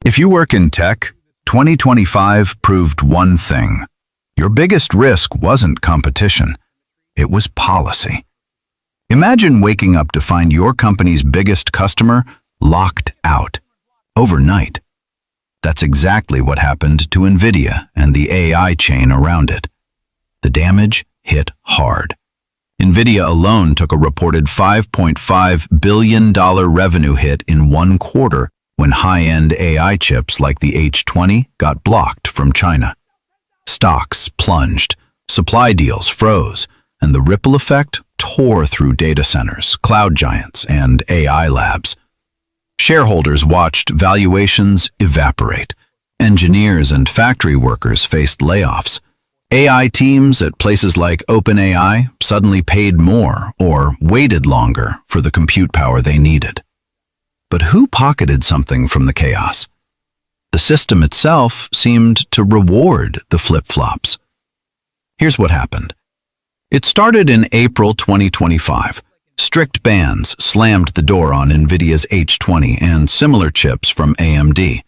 If you work in tech, 2025 proved one thing. Your biggest risk wasn't competition, it was policy. Imagine waking up to find your company's biggest customer locked out, overnight. That's exactly what happened to Nvidia and the AI chain around it. The damage hit hard. Nvidia alone took a reported $5.5 billion revenue hit in one quarter when high-end AI chips like the H20 got blocked from China. Stocks plunged, supply deals froze, and the ripple effect tore through data centers, cloud giants, and AI labs. Shareholders watched valuations evaporate. Engineers and factory workers faced layoffs. AI teams at places like OpenAI suddenly paid more or waited longer for the compute power they needed. But who pocketed something from the chaos? The system itself seemed to reward the flip-flops. Here's what happened. It started in April 2025. Strict bans slammed the door on Nvidia's H20 and similar chips from AMD.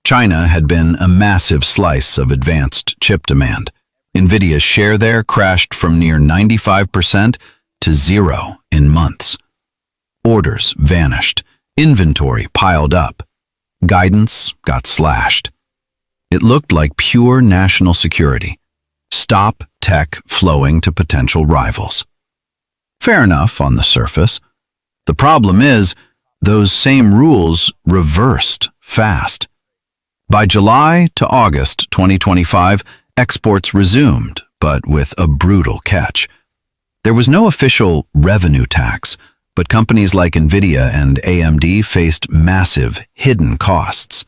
China had been a massive slice of advanced chip demand. Nvidia's share there crashed from near 95% to zero in months. Orders vanished. Inventory piled up. Guidance got slashed. It looked like pure national security. Stop tech flowing to potential rivals. Fair enough on the surface. The problem is, those same rules reversed fast. By July to August 2025, exports resumed, but with a brutal catch. There was no official revenue tax, but companies like Nvidia and AMD faced massive hidden costs.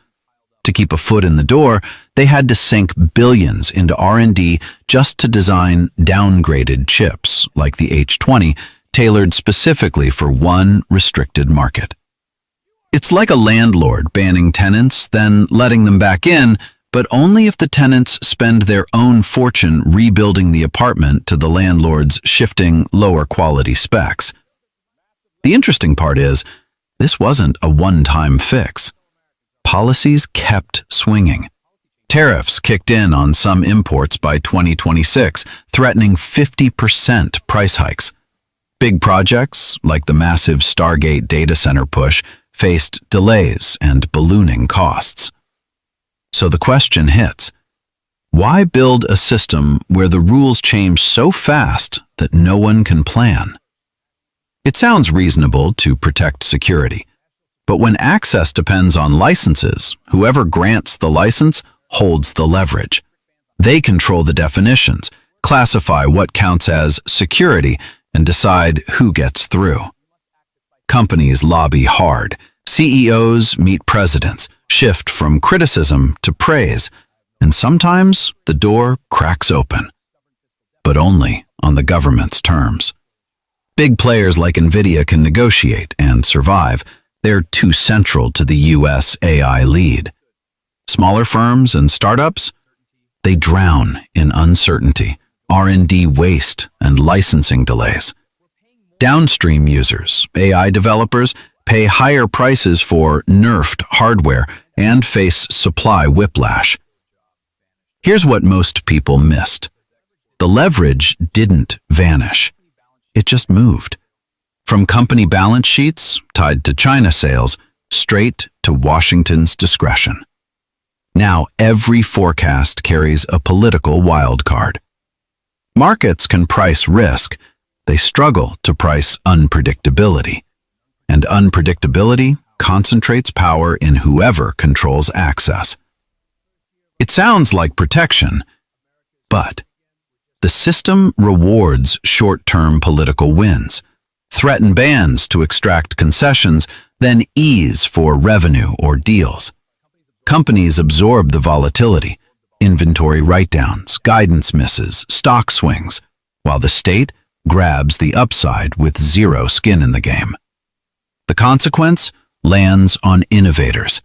To keep a foot in the door, they had to sink billions into R&D just to design downgraded chips like the H20, tailored specifically for one restricted market. It's like a landlord banning tenants, then letting them back in, but only if the tenants spend their own fortune rebuilding the apartment to the landlord's shifting lower quality specs. The interesting part is, this wasn't a one-time fix. Policies kept swinging. Tariffs kicked in on some imports by 2026, threatening 50% price hikes. Big projects, like the massive Stargate data center push, faced delays and ballooning costs. So the question hits, why build a system where the rules change so fast that no one can plan? It sounds reasonable to protect security, but when access depends on licenses, whoever grants the license holds the leverage. They control the definitions, classify what counts as security, and decide who gets through. Companies lobby hard. CEOs meet presidents, shift from criticism to praise, and sometimes the door cracks open. But only on the government's terms. Big players like Nvidia can negotiate and survive. They're too central to the US AI lead. Smaller firms and startups, they drown in uncertainty, R&D waste, and licensing delays. Downstream users, AI developers, pay higher prices for nerfed hardware and face supply whiplash. Here's what most people missed. The leverage didn't vanish. It just moved. From company balance sheets tied to China sales, straight to Washington's discretion. Now every forecast carries a political wildcard. Markets can price risk. They struggle to price unpredictability. And unpredictability concentrates power in whoever controls access. It sounds like protection, but the system rewards short-term political wins, threaten bans to extract concessions, then ease for revenue or deals. Companies absorb the volatility, inventory write-downs, guidance misses, stock swings, while the state grabs the upside with zero skin in the game. The consequence lands on innovators.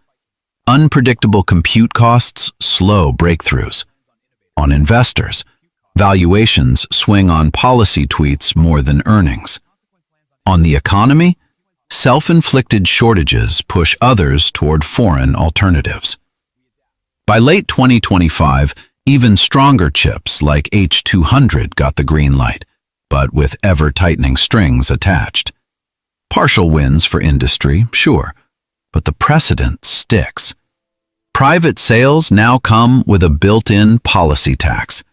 Unpredictable compute costs slow breakthroughs. On investors, valuations swing on policy tweets more than earnings. On the economy, Self-inflicted shortages push others toward foreign alternatives. By late 2025, even stronger chips like H200 got the green light, but with ever-tightening strings attached. Partial wins for industry, sure, but the precedent sticks. Private sales now come with a built-in policy tax.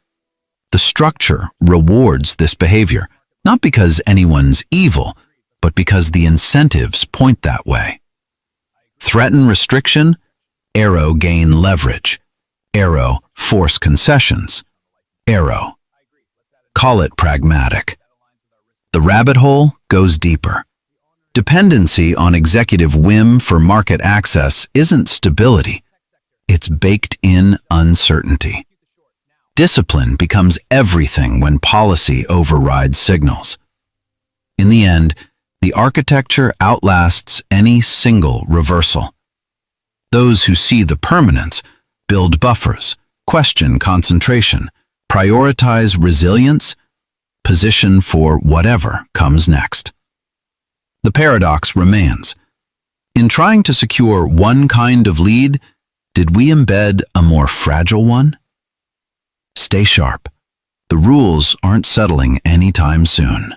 The structure rewards this behavior, not because anyone's evil, but because the incentives point that way. Threaten restriction, arrow gain leverage. Arrow force concessions. Arrow. Call it pragmatic. The rabbit hole goes deeper. Dependency on executive whim for market access isn't stability. It's baked-in uncertainty. Discipline becomes everything when policy overrides signals. In the end, the architecture outlasts any single reversal. Those who see the permanence build buffers, question concentration, prioritize resilience, position for whatever comes next. The paradox remains. In trying to secure one kind of lead, did we embed a more fragile one? Stay sharp. The rules aren't settling anytime soon.